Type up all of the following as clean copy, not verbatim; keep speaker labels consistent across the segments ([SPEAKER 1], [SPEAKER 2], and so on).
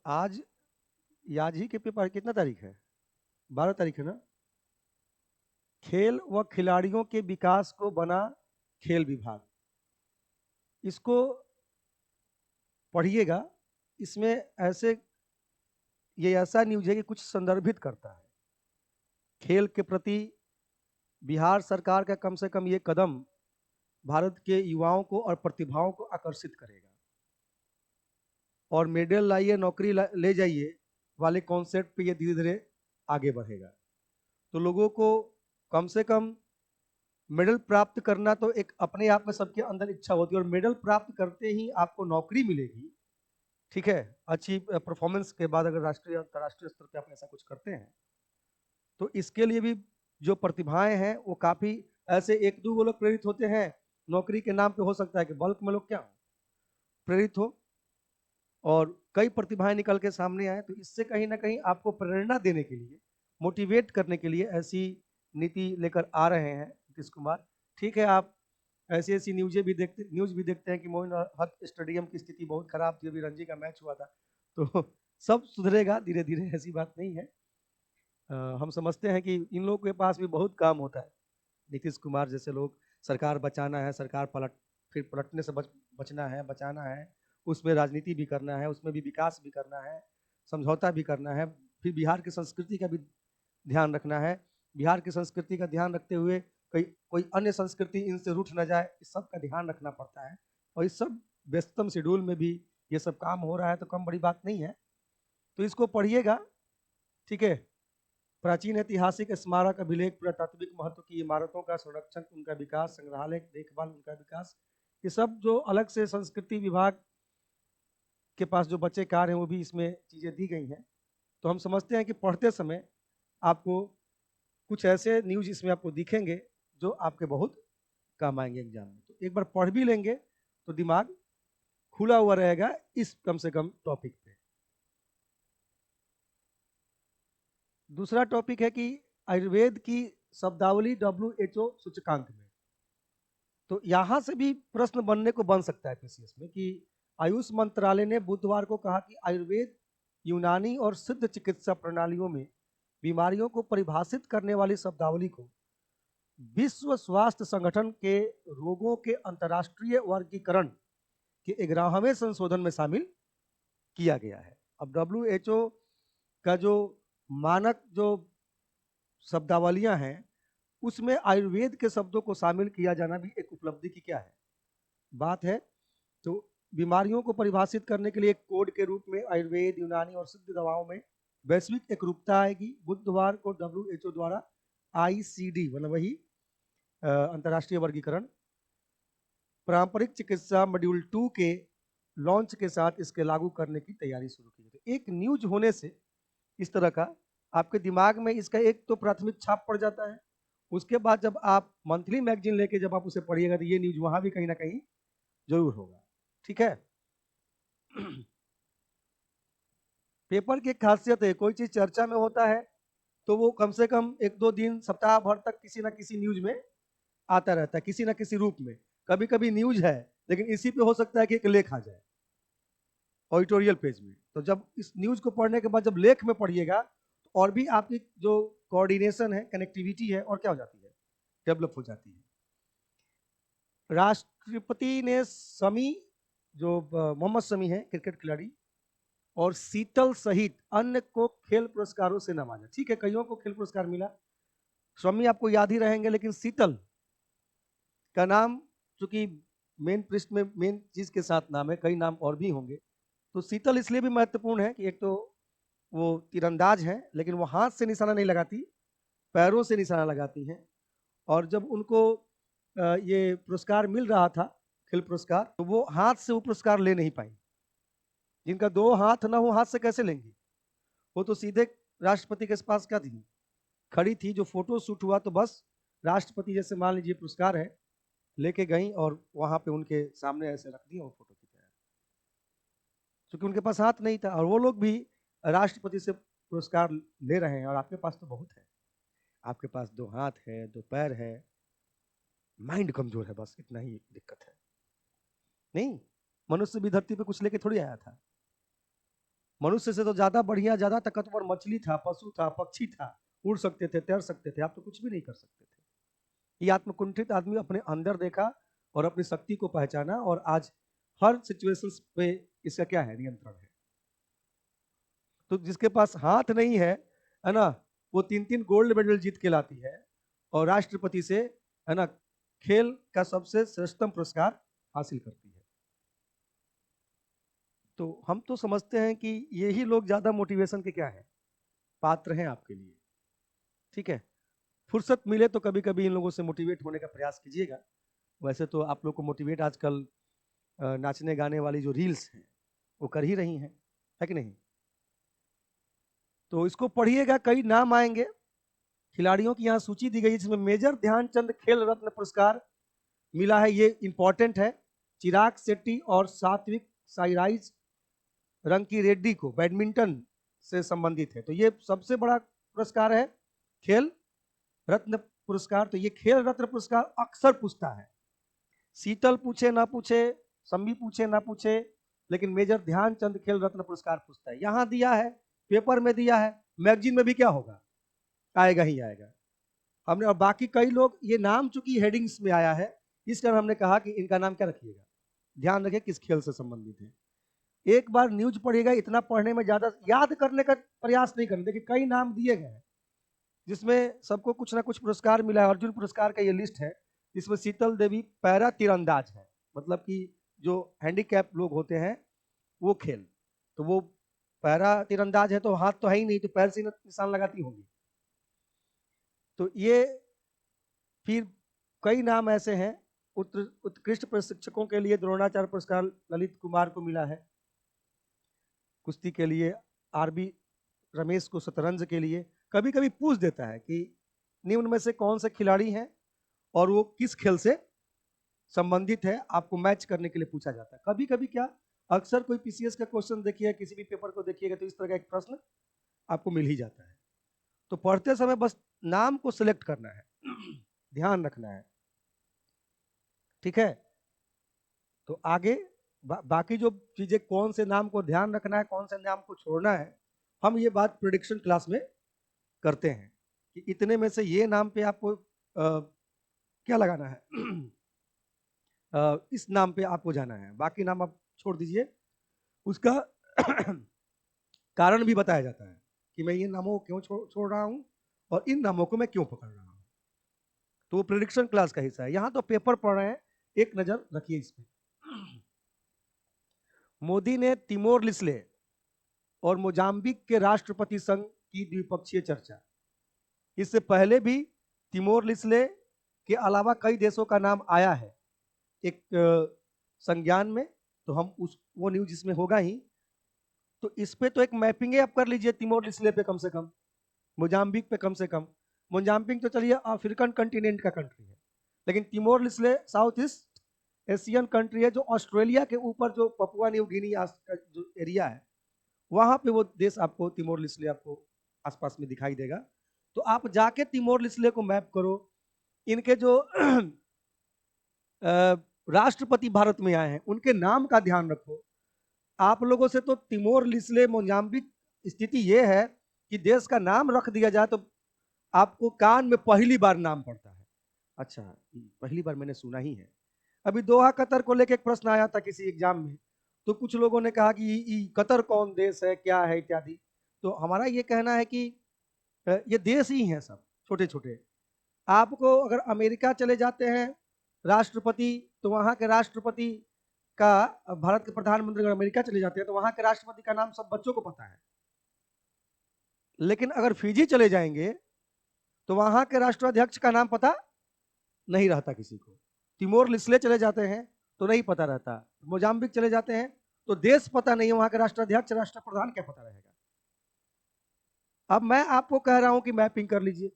[SPEAKER 1] आज आज ही के पेपर कितना तारीख है? 12 तारीख है ना? खेल व खिलाड़ियों के विकास को बना खेल विभाग। इसको पढ़िएगा। इसमें ऐसे ये ऐसा न्यूज है कि कुछ संदर्भित करता है खेल के प्रति। बिहार सरकार का कम से कम ये कदम भारत के युवाओं को और प्रतिभाओं को आकर्षित करेगा और मेडल लाइए नौकरी ले जाइए वाले कॉन्सेप्ट पे ये धीरे धीरे आगे बढ़ेगा। तो लोगों को कम से कम मेडल प्राप्त करना तो एक अपने आप में सबके अंदर इच्छा होती है और मेडल प्राप्त करते ही आपको नौकरी मिलेगी। ठीक है, अच्छी परफॉर्मेंस के बाद अगर राष्ट्रीय अंतर्राष्ट्रीय स्तर पे आप ऐसा कुछ करते हैं तो इसके लिए भी जो प्रतिभाएं हैं वो काफी ऐसे एक दो वो लोग प्रेरित होते हैं। नौकरी के नाम पे हो सकता है कि बल्क में लोग क्या हो, प्रेरित हो और कई प्रतिभाएं निकल के सामने आए। तो इससे कहीं ना कहीं आपको प्रेरणा देने के लिए, मोटिवेट करने के लिए ऐसी नीति लेकर आ रहे हैं नीतीश कुमार। ठीक है, आप ऐसी ऐसी न्यूज भी देखते हैं कि मोइन हक स्टेडियम की स्थिति बहुत खराब थी, अभी रणजी का मैच हुआ था। तो सब सुधरेगा धीरे धीरे, ऐसी बात नहीं है। हम समझते हैं कि इन लोगों के पास भी बहुत काम होता है। नीतीश कुमार जैसे लोग, सरकार बचाना है, सरकार फिर पलटने से बचना है, बचाना है, उसमें राजनीति भी करना है, उसमें भी विकास भी करना है, समझौता भी करना है, फिर बिहार की संस्कृति का भी ध्यान रखना है। बिहार की संस्कृति का ध्यान रखते हुए कोई कोई अन्य संस्कृति इनसे रूठ न जाए, इस सब का ध्यान रखना पड़ता है। और इस सब व्यस्तम शेड्यूल में भी ये सब काम हो रहा है तो कम बड़ी बात नहीं है। तो इसको पढ़िएगा। ठीक है, प्राचीन ऐतिहासिक स्मारक, अभिलेख, पुरातात्विक महत्व की इमारतों का संरक्षण, उनका विकास, संग्रहालय देखभाल, उनका विकास, ये सब जो अलग से संस्कृति विभाग के पास जो बच्चे कार्य हैं वो भी इसमें चीजें दी गई हैं। तो हम समझते हैं कि पढ़ते समय आपको कुछ ऐसे न्यूज इसमें आपको दिखेंगे जो आपके बहुत काम आएंगे एग्जाम में। तो एक बार पढ़ भी लेंगे तो दिमाग खुला हुआ रहेगा इस कम से कम टॉपिक पे। दूसरा टॉपिक है कि आयुर्वेद की शब्दावली WHO सूचकांक में। तो यहां से भी प्रश्न बनने को बन सकता है पीसीएस में कि आयुष मंत्रालय ने बुधवार को कहा कि आयुर्वेद यूनानी और सिद्ध चिकित्सा प्रणालियों में बीमारियों को परिभाषित करने वाली शब्दावली को विश्व स्वास्थ्य संगठन के रोगों के अंतर्राष्ट्रीय वर्गीकरण के 11वें संशोधन में शामिल किया गया है। अब WHO का जो मानक जो शब्दावलियां हैं उसमें आयुर्वेद के शब्दों को शामिल किया जाना भी एक उपलब्धि की क्या है, बात है। तो बीमारियों को परिभाषित करने के लिए एक कोड के रूप में आयुर्वेद, यूनानी और सिद्ध दवाओं में वैश्विक एकरूपता आएगी। बुधवार को WHO द्वारा ICD मतलब वही अंतर्राष्ट्रीय वर्गीकरण पारंपरिक चिकित्सा मॉड्यूल 2 के लॉन्च के साथ इसके लागू करने की तैयारी शुरू की गई। एक न्यूज होने से इस तरह का आपके दिमाग में इसका एक तो प्राथमिक छाप पड़ जाता है। उसके बाद जब आप मंथली मैगजीन लेके जब आप उसे पढ़िएगा तो ये न्यूज वहां भी कहीं ना कहीं जरूर होगा। ठीक है। पेपर की एक खासियत है, कोई चीज चर्चा में होता है तो वो कम से कम एक दो दिन सप्ताह भर तक किसी ना किसी न्यूज में आता रहता है, किसी ना किसी रूप में। कभी कभी न्यूज है लेकिन इसी पे हो सकता है कि एक लेख आ जाए ऑडिटोरियल पेज में। तो जब इस न्यूज को पढ़ने के बाद जब लेख में पढ़िएगा तो और भी आपकी जो कोऑर्डिनेशन है, कनेक्टिविटी है, और क्या हो जाती है, डेवलप हो जाती है। राष्ट्रपति ने शमी, जो मोहम्मद शमी है क्रिकेट खिलाड़ी, और शीतल सहित अन्य को खेल पुरस्कारों से नवाजा। ठीक है, कईयों को खेल पुरस्कार मिला, शमी आपको याद ही रहेंगे, लेकिन शीतल का नाम चूंकि मेन पृष्ठ में मेन चीज के साथ नाम है, कई नाम और भी होंगे। तो शीतल इसलिए भी महत्वपूर्ण है कि एक तो वो तीरंदाज है लेकिन वो हाथ से निशाना नहीं लगाती, पैरों से निशाना लगाती हैं। और जब उनको ये पुरस्कार मिल रहा था, खेल पुरस्कार, तो वो हाथ से वो पुरस्कार ले नहीं पाई। जिनका दो हाथ ना हो, हाथ से कैसे लेंगी? वो तो सीधे राष्ट्रपति के पास क्या थी, खड़ी थी। जो फोटो शूट हुआ तो बस राष्ट्रपति जैसे मान लीजिए पुरस्कार है, लेके गई और वहां पे उनके सामने ऐसे रख दिया वो फोटो की तरह, क्योंकि उनके पास हाथ नहीं था। और वो लोग भी राष्ट्रपति से पुरस्कार ले रहे हैं और आपके पास तो बहुत है, आपके पास दो हाथ है, दो पैर है, माइंड कमजोर है, बस इतना ही दिक्कत है। नहीं, मनुष्य भी धरती पे कुछ लेके थोड़ी आया था। मनुष्य से तो ज्यादा बढ़िया, ज्यादा ताकतवर मछली था, पशु था, पक्षी था, उड़ सकते थे, तैर सकते थे, आप तो कुछ भी नहीं कर सकते थे। ये आत्मकुंठित आदमी अपने अंदर देखा और अपनी शक्ति को पहचाना, और आज हर सिचुएशंस पे इसका क्या है, नियंत्रण है। तो जिसके पास हाथ नहीं है ना, वो 3-3 गोल्ड मेडल जीत के लाती है और राष्ट्रपति से, है ना, खेल का सबसे श्रेष्ठतम पुरस्कार हासिल करती है। तो हम तो समझते हैं कि यही लोग ज्यादा मोटिवेशन के क्या है, पात्र हैं आपके लिए। ठीक है, फुर्सत मिले तो कभी कभी इन लोगों से मोटिवेट होने का प्रयास कीजिएगा। वैसे तो आप लोग को मोटिवेट आजकल नाचने गाने वाली जो रील्स हैं वो कर ही रही हैं, है कि नहीं। तो इसको पढ़िएगा, कई नाम आएंगे खिलाड़ियों की, यहाँ सूची दी गई है जिसमें मेजर ध्यानचंद खेल रत्न पुरस्कार मिला है, ये इंपॉर्टेंट है। चिराग शेट्टी और सात्विक साईराज रंकी रेड्डी को बैडमिंटन से संबंधित है, तो ये सबसे बड़ा पुरस्कार है खेल रत्न पुरस्कार। तो ये खेल रत्न पुरस्कार अक्सर पूछता है, शीतल पूछे ना पूछे, सम्मी पूछे ना पूछे, लेकिन मेजर ध्यानचंद खेल रत्न पुरस्कार पूछता है। यहां दिया है, पेपर में दिया है, मैगजीन में भी क्या होगा, आएगा ही आएगा। हमने, और बाकी कई लोग, ये नाम चूंकि हेडिंग्स में आया है, इस कारण हमने कहा कि इनका नाम क्या रखिएगा, ध्यान रखिए किस खेल से संबंधित है। एक बार न्यूज पढ़िएगा, इतना पढ़ने में ज्यादा याद करने का प्रयास नहीं करें। देखिए कई नाम दिए गए हैं जिसमें सबको कुछ ना कुछ पुरस्कार मिला है। अर्जुन पुरस्कार का ये लिस्ट है, इसमें शीतल देवी पैरा तीरंदाज है, मतलब कि जो हैंडीकैप लोग होते हैं वो खेल, तो वो पैरा तीरंदाज है, तो हाथ तो है ही नहीं, तो पैर से निशान लगाती होंगी। तो ये फिर कई नाम ऐसे हैं, उत्कृष्ट प्रशिक्षकों के लिए द्रोणाचार्य पुरस्कार ललित कुमार को मिला है, कुश्ती के लिए आरबी रमेश को शतरंज के लिए। कभी कभी पूछ देता है कि निम्न में से कौन से खिलाड़ी हैं और वो किस खेल से संबंधित है, आपको मैच करने के लिए पूछा जाता है। कभी कभी क्या, अक्सर कोई पीसीएस का क्वेश्चन देखिए, किसी भी पेपर को देखिएगा, तो इस तरह का एक प्रश्न आपको मिल ही जाता है। तो पढ़ते समय बस नाम को सिलेक्ट करना है, ध्यान रखना है, ठीक है। तो आगे बाकी जो चीजें, कौन से नाम को ध्यान रखना है, कौन से नाम को छोड़ना है, हम ये बात प्रेडिक्शन क्लास में करते हैं कि इतने में से ये नाम पे आपको क्या लगाना है, इस नाम पे आपको जाना है, बाकी नाम आप छोड़ दीजिए। उसका कारण भी बताया जाता है कि मैं ये नामों को क्यों छोड़ रहा हूं और इन नामों को मैं क्यों पकड़ रहा हूं। तो वो प्रेडिक्शन क्लास का हिस्सा है। यहां तो पेपर पढ़ रहे हैं, एक नजर रखिए इस पे। मोदी ने तिमोर लिस्ले और मोजाम्बिक के राष्ट्रपति संघ की द्विपक्षीय चर्चा। इससे पहले भी तिमोर लिस्ले के अलावा कई देशों का नाम आया है एक संज्ञान में, तो हम उस वो न्यूज इसमें होगा ही। तो इस पे तो एक मैपिंग आप कर लीजिए, तिमोर लिस्ले पे कम से कम, मोजाम्बिक पे कम से कम। मोजाम्बिक तो चलिए अफ्रीकन कंटिनेंट का कंट्री है, लेकिन Timor Leste south east Asian country है, जो ऑस्ट्रेलिया के ऊपर, जो पपुआ न्यू गिनी का जो एरिया है, वहां पे वो देश आपको, तिमोर लिस्ले आपको आसपास में दिखाई देगा। तो आप जाके तिमोर लिस्ले को मैप करो। इनके जो राष्ट्रपति भारत में आए हैं उनके नाम का ध्यान रखो। आप लोगों से तो तिमोर लिस्ले मोजाम्बिक, स्थिति ये है कि देश का नाम रख दिया जाए तो आपको कान में पहली बार नाम पड़ता है, अच्छा पहली बार मैंने सुना ही है। अभी दोहा कतर को लेकर एक प्रश्न आया था किसी एग्जाम में, तो कुछ लोगों ने कहा कि कतर कौन देश है, क्या है इत्यादि। तो हमारा ये कहना है कि ये देश ही हैं सब छोटे छोटे। आपको अगर अमेरिका चले जाते हैं राष्ट्रपति, तो वहां के राष्ट्रपति का, भारत के प्रधानमंत्री अगर अमेरिका चले जाते हैं तो वहां के राष्ट्रपति का नाम सब बच्चों को पता है। लेकिन अगर फिजी चले जाएंगे तो वहां के राष्ट्राध्यक्ष का नाम पता नहीं रहता किसी को। तिमोर लिस्ले चले जाते हैं तो नहीं पता रहता। मोजाम्बिक चले जाते हैं तो देश पता नहीं है, वहां के राष्ट्राध्यक्ष, राष्ट्रप्रधान क्या पता रहेगा। अब मैं आपको कह रहा हूं कि मैपिंग कर लीजिए,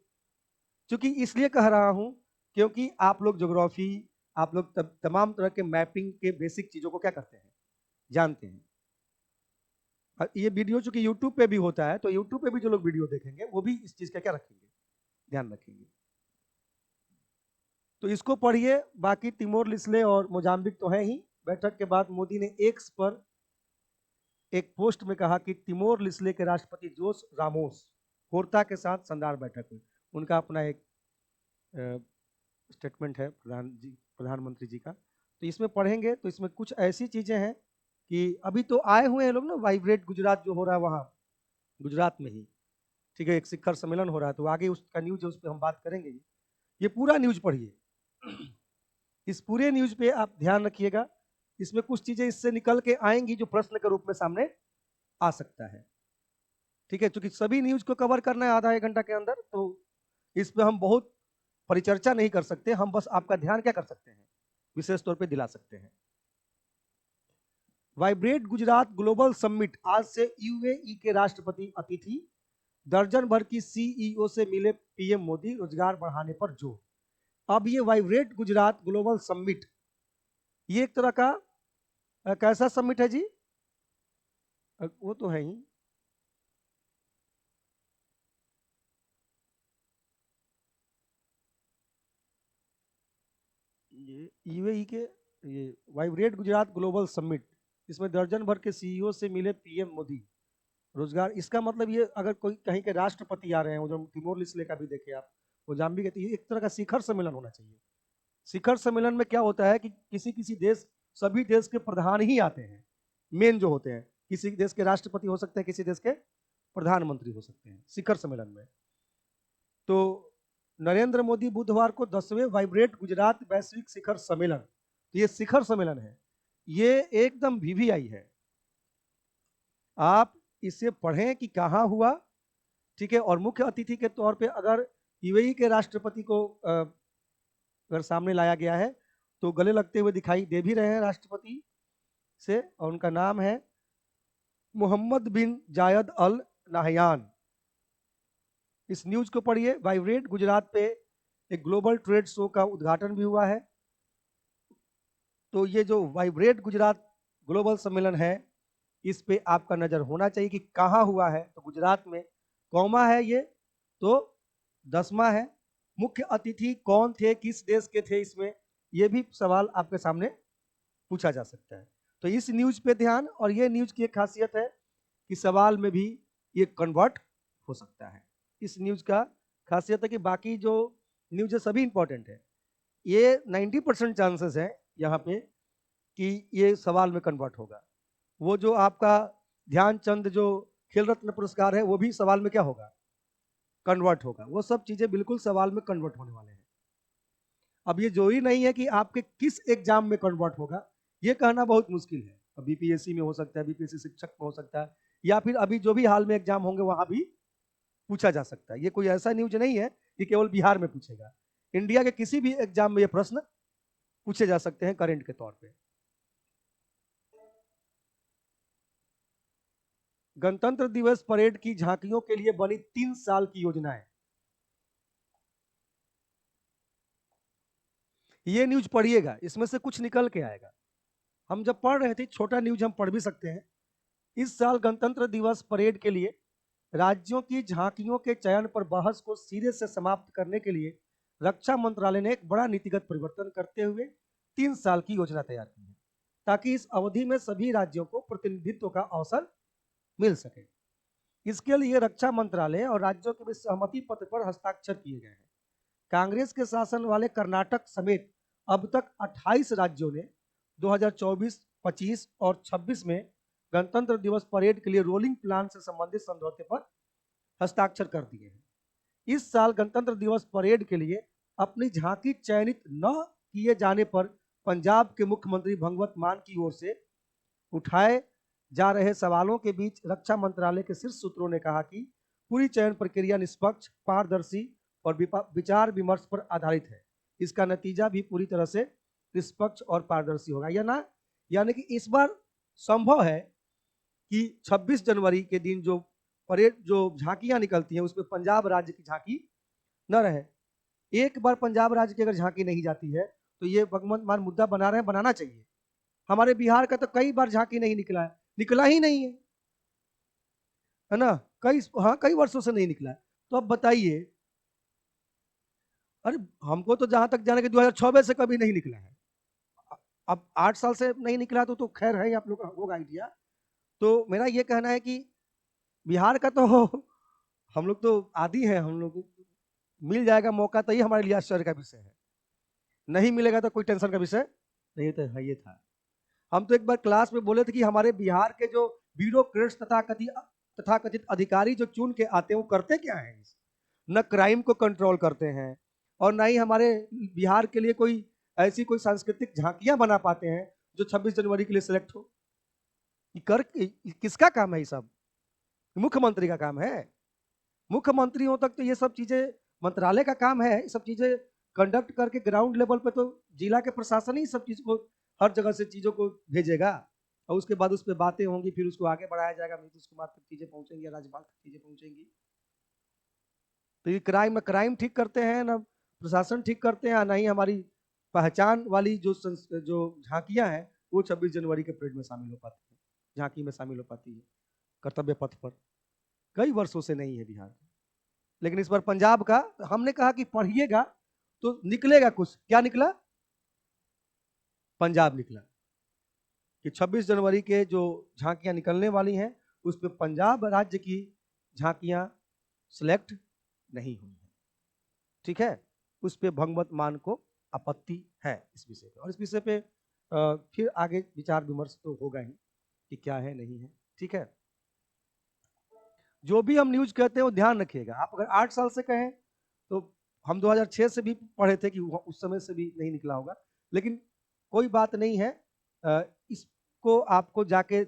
[SPEAKER 1] क्योंकि इसलिए कह रहा हूं क्योंकि आप लोग ज्योग्राफी, आप लोग तमाम तरह के मैपिंग के बेसिक चीजों को क्या करते हैं, जानते हैं। ये वीडियो चूंकि यूट्यूब पे भी होता है, तो यूट्यूब पे भी जो लोग वीडियो देखेंगे वो भी इस चीज का क्या रखेंगे, ध्यान रखेंगे। तो इसको पढ़िए। बाकी तिमोर लिस्ले और मोजाम्बिक तो है ही। बैठक के बाद मोदी ने एक्स पर एक पोस्ट में कहा कि तिमोर लिस्ले के राष्ट्रपति जोस रामोस होर्ता के साथ शानदार बैठक हुई। उनका अपना एक स्टेटमेंट है प्रधानमंत्री जी का। तो इसमें पढ़ेंगे तो इसमें कुछ ऐसी चीजें हैं कि अभी तो आए हुए हैं लोग ना, वाइब्रेट गुजरात जो हो रहा है वहाँ गुजरात में ही, ठीक है, एक शिखर सम्मेलन हो रहा है, तो आगे उसका न्यूज है, उस पर हम बात करेंगे। ये पूरा न्यूज पढ़िए। इस पूरे न्यूज पे आप ध्यान रखिएगा, इसमें कुछ चीजें इससे निकल के आएंगी जो प्रश्न के रूप में सामने आ सकता है, ठीक है। क्योंकि सभी न्यूज को कवर करना है आधा एक घंटा के अंदर, तो इस पे हम बहुत परिचर्चा नहीं कर सकते, हम बस आपका ध्यान क्या कर सकते हैं, विशेष तौर पे दिला सकते हैं। वाइब्रेट गुजरात ग्लोबल समिट, आज से यूएई के राष्ट्रपति अतिथि, दर्जन भर की सीईओ से मिले पीएम मोदी, रोजगार बढ़ाने पर जोर। अब ये वाइब्रेट गुजरात ग्लोबल समिट, ये एक तरह का कैसा समिट है जी? वो तो है ही, ये यूएई के, ये वाइब्रेट गुजरात ग्लोबल समिट, इसमें दर्जन भर के सीईओ से मिले पीएम मोदी, रोजगार। इसका मतलब ये अगर कोई कहीं के राष्ट्रपति आ रहे हैं, वो जो तिमोर लिस्ले का भी देखे आप, वो जाम्बी के, एक तरह का शिखर सम्मेलन होना चाहिए। शिखर सम्मेलन में क्या होता है कि किसी किसी देश, सभी देश के प्रधान ही आते हैं, मेन जो होते हैं, किसी देश के राष्ट्रपति हो सकते हैं, किसी देश के प्रधानमंत्री हो सकते हैं शिखर सम्मेलन में। तो नरेंद्र मोदी बुधवार को 10वें वाइब्रेट गुजरात वैश्विक शिखर सम्मेलन, तो ये शिखर सम्मेलन है, ये एकदम वीवीआई है, आप इसे पढ़ें कि कहाँ हुआ, ठीक है। और मुख्य अतिथि के तौर पे अगर यूएई के राष्ट्रपति को अगर सामने लाया गया है तो गले लगते हुए दिखाई दे भी रहे हैं राष्ट्रपति से, और उनका नाम है मोहम्मद बिन जायद अल नाहयान। इस न्यूज को पढ़िए। वाइब्रेट गुजरात पे एक ग्लोबल ट्रेड शो का उद्घाटन भी हुआ है। तो ये जो वाइब्रेट गुजरात ग्लोबल सम्मेलन है, इस पे आपका नजर होना चाहिए कि कहाँ हुआ है, तो गुजरात में। कौमा है ये, तो 10वां है। मुख्य अतिथि कौन थे, किस देश के थे, इसमें ये भी सवाल आपके सामने पूछा जा सकता है। तो इस न्यूज पे ध्यान, और ये न्यूज की एक खासियत है कि सवाल में भी ये कन्वर्ट हो सकता है। इस न्यूज का खासियत है कि बाकी जो न्यूज है सभी इंपॉर्टेंट है, ये 90% चांसेस है यहाँ पे कि ये सवाल में कन्वर्ट होगा। वो जो आपका ध्यानचंद जो खेल रत्न पुरस्कार है, वो भी सवाल में क्या होगा, कन्वर्ट होगा। वो सब चीजें बिल्कुल सवाल में कन्वर्ट होने वाले हैं। अब ये जो ही नहीं है कि आपके किस एग्जाम में कन्वर्ट होगा, ये कहना बहुत मुश्किल है। अब बीपीएससी में हो सकता है, बीपीएससी शिक्षक में हो सकता है, या फिर अभी जो भी हाल में एग्जाम होंगे वहां भी पूछा जा सकता है। ये कोई ऐसा न्यूज नहीं है कि केवल बिहार में पूछेगा, इंडिया के किसी भी एग्जाम में ये प्रश्न पूछे जा सकते हैं करंट के तौर पे। गणतंत्र दिवस परेड की झांकियों के लिए बनी 3 साल की योजनाएं, ये न्यूज पढ़िएगा, इसमें से कुछ निकल के आएगा। हम जब पढ़ रहे थे, छोटा न्यूज हम पढ़ भी सकते हैं। इस साल गणतंत्र दिवस परेड के लिए राज्यों की झांकियों के चयन पर बहस को सिरे से समाप्त करने के लिए रक्षा मंत्रालय ने एक बड़ा नीतिगत परिवर्तन करते हुए 3 साल की योजना तैयार की है, ताकि इस अवधि में सभी राज्यों को प्रतिनिधित्व का अवसर मिल सके। इसके लिए रक्षा मंत्रालय और राज्यों के बीच सहमति पत्र पर हस्ताक्षर किए गए हैं। कांग्रेस के शासन वाले कर्नाटक समेत अब तक 28 राज्यों ने 2024, 25 और 26 में गणतंत्र दिवस परेड के लिए रोलिंग प्लान से संबंधित समझौते पर हस्ताक्षर कर दिए हैं। इस साल गणतंत्र दिवस परेड के लिए अपनी झांकी चयनित न किए जाने पर पंजाब के मुख्यमंत्री भगवंत मान की ओर से उठाए जा रहे सवालों के बीच रक्षा मंत्रालय के शीर्ष सूत्रों ने कहा कि पूरी चयन प्रक्रिया निष्पक्ष, पारदर्शी और विचार विमर्श पर आधारित है। इसका नतीजा भी पूरी तरह से निष्पक्ष और पारदर्शी होगा, या ना, यानी कि इस बार संभव है कि 26 जनवरी के दिन जो परेड, जो झांकियां निकलती हैं, उसमें पंजाब राज्य की झांकी न रहे। एक बार पंजाब राज्य की अगर झांकी नहीं जाती है तो ये भगवंत मान मुद्दा बना रहे हैं, बनाना चाहिए। हमारे बिहार का तो कई बार झांकी नहीं निकला है, निकला ही नहीं है ना, कई वर्षों से नहीं निकला है। तो अब बताइए, अरे हमको तो जहां तक जाने के 2006 से कभी नहीं निकला है, अब 8 साल से नहीं निकला तो खैर है, आप लोग का होगा आइडिया। तो मेरा ये कहना है कि बिहार का तो हम लोग तो आदी हैं, हम लोग मिल जाएगा मौका तो ये हमारे लिए आश्चर्य का विषय है, नहीं मिलेगा तो कोई टेंशन का विषय नहीं तो है, ये था। हम तो एक बार क्लास में बोले थे कि हमारे बिहार के जो ब्यूरोक्रेट्स तथाकथित अधिकारी जो चुन के आते हैं वो करते क्या है, न क्राइम को कंट्रोल करते हैं और ना ही हमारे बिहार के लिए कोई ऐसी कोई सांस्कृतिक झांकियां बना पाते हैं जो 26 जनवरी के लिए सिलेक्ट हो। किसका काम है ये सब? मुख्यमंत्री का काम है। मुख्यमंत्रियों तक तो ये सब चीजें मंत्रालय का काम है, ये सब चीजें कंडक्ट करके ग्राउंड लेवल पे तो जिला के प्रशासन ही सब चीज को हर जगह से चीजों को भेजेगा और उसके बाद उस पर बातें होंगी, फिर उसको आगे बढ़ाया जाएगा, नीतीश कुमार तक चीजें पहुंचेंगी, राज्यपाल तक चीजें पहुंचेंगी। तो ये क्राइम ठीक करते हैं ना प्रशासन ठीक करते हैं, ना ही हमारी पहचान वाली जो झांकियां हैं वो 26 जनवरी के परेड में शामिल हो पाती है, झांकी में शामिल हो पाती है कर्तव्य पथ पर। कई वर्षों से नहीं है बिहार। लेकिन इस बार पंजाब का हमने कहा कि पढ़िएगा तो निकलेगा कुछ। क्या निकला? पंजाब निकला कि 26 जनवरी के जो झांकियां निकलने वाली हैं उस पर पंजाब राज्य की झांकियां सिलेक्ट नहीं हुई है। ठीक है, उस पर भगवत मान को आपत्ति है इस विषय पे, और इस विषय पे फिर आगे विचार विमर्श तो होगा ही कि क्या है नहीं है। ठीक है, जो भी हम न्यूज कहते हैं वो ध्यान रखिएगा। आप अगर 8 साल से कहें तो हम 2006 से भी पढ़े थे कि उस समय से भी नहीं निकला होगा, लेकिन कोई बात नहीं है। इसको आपको जाके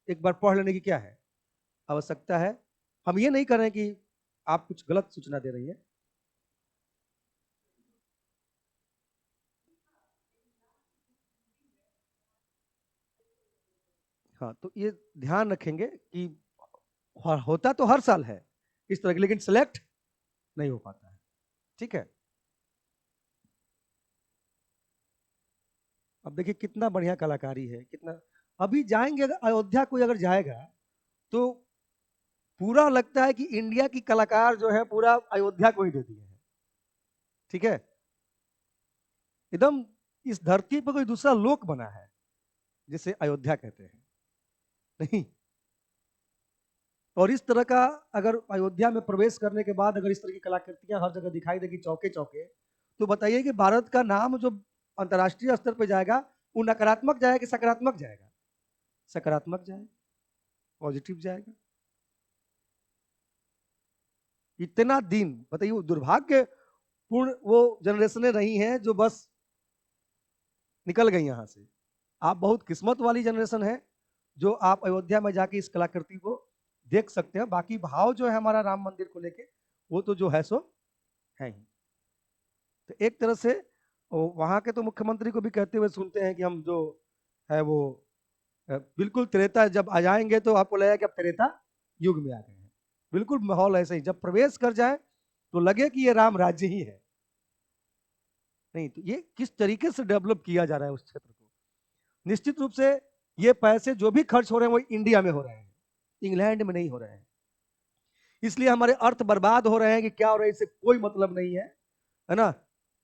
[SPEAKER 1] एक बार पढ़ लेने की क्या है आवश्यकता है। हम ये नहीं कर रहे हैं कि आप कुछ गलत सूचना दे रही है। हाँ, तो ये ध्यान रखेंगे कि होता तो हर साल है इस तरह की, लेकिन सिलेक्ट नहीं हो पाता है। ठीक है, अब देखिए कितना बढ़िया कलाकारी है, कितना। अभी जाएंगे अगर अयोध्या कोई अगर जाएगा तो पूरा लगता है कि इंडिया की कलाकार जो है पूरा अयोध्या को ही दे दिए हैं। ठीक है, एकदम इस धरती पर कोई दूसरा लोक बना है जिसे अयोध्या कहते हैं। नहीं, और इस तरह का अगर अयोध्या में प्रवेश करने के बाद अगर इस तरह की कलाकृतियां हर जगह दिखाई देगी चौके चौके, तो बताइए कि भारत का नाम जो अंतर्राष्ट्रीय स्तर पर जाएगा वो नकारात्मक जाएगा कि सकारात्मक जाएगा? सकारात्मक जाएगा, पॉजिटिव जाएगा। इतना दिन बताइए, दुर्भाग्यपूर्ण वो जनरेशनें रही हैं जो बस निकल गई यहां से। आप बहुत किस्मत वाली जनरेशन है जो आप अयोध्या में जाके इस कलाकृति को देख सकते हैं। बाकी भाव जो है हमारा राम मंदिर को लेके वो तो जो है सो है ही। तो एक तरह से वहां के तो मुख्यमंत्री को भी कहते हुए सुनते हैं कि हम जो है वो बिल्कुल त्रेता, जब आ जाएंगे तो आपको लगेगा कि अब त्रेता युग में आ गए हैं। बिल्कुल माहौल ऐसे ही, जब प्रवेश कर जाए तो लगे कि ये राम राज्य ही है। नहीं तो ये किस तरीके से डेवलप किया जा रहा है उस क्षेत्र को। निश्चित रूप से ये पैसे जो भी खर्च हो रहे हैं वो इंडिया में हो रहे हैं, इंग्लैंड में नहीं हो रहे हैं। इसलिए हमारे अर्थ बर्बाद हो रहे हैं कि क्या हो रहा है इससे कोई मतलब नहीं है ना।